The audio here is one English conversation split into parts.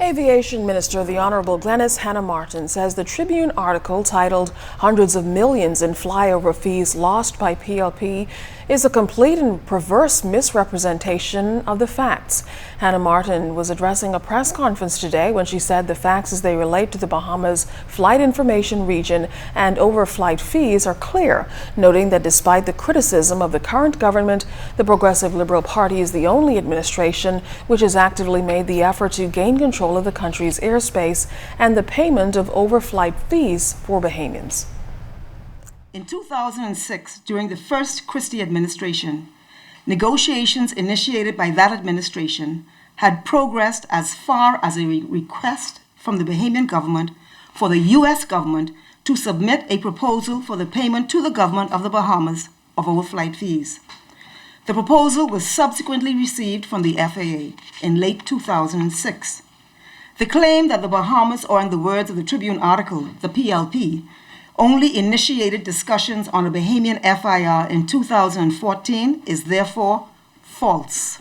Aviation Minister, the Honorable Glenys Hannah Martin, says the Tribune article titled "Hundreds of Millions in Flyover Fees Lost by PLP" is a complete and perverse misrepresentation of the facts. Hannah Martin was addressing a press conference today when she said the facts as they relate to the Bahamas flight information region and overflight fees are clear, noting that despite the criticism of the current government, the Progressive Liberal Party is the only administration which has actively made the effort to gain control of the country's airspace and the payment of overflight fees for Bahamians. In 2006, during the first Christie administration, negotiations initiated by that administration had progressed as far as a request from the Bahamian government for the U.S. government to submit a proposal for the payment to the government of the Bahamas of overflight fees. The proposal was subsequently received from the FAA in late 2006. The claim that the Bahamas, or in the words of the Tribune article, the PLP, only initiated discussions on a Bahamian FIR in 2014 is therefore false.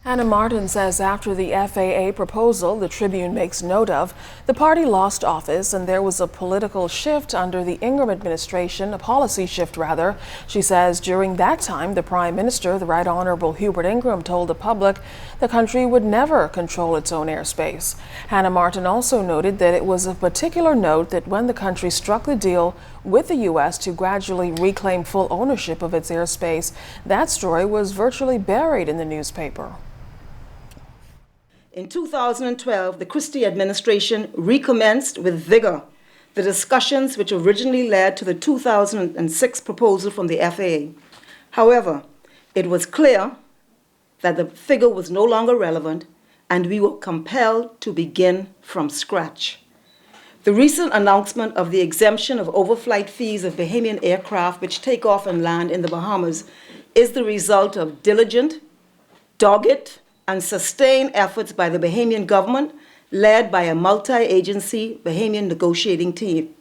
Hannah Martin says after the FAA proposal the Tribune makes note of, the party lost office and there was a political shift under the Ingram administration, a policy shift rather. She says during that time, the Prime Minister, the Right Honorable Hubert Ingram, told the public the country would never control its own airspace. Hannah Martin also noted that it was of particular note that when the country struck the deal with the U.S. to gradually reclaim full ownership of its airspace, that story was virtually buried in the newspaper. In 2012, the Christie administration recommenced with vigor the discussions which originally led to the 2006 proposal from the FAA. However, it was clear that the figure was no longer relevant and we were compelled to begin from scratch. The recent announcement of the exemption of overflight fees of Bahamian aircraft which take off and land in the Bahamas is the result of diligent, dogged, and sustained efforts by the Bahamian government, led by a multi-agency Bahamian negotiating team.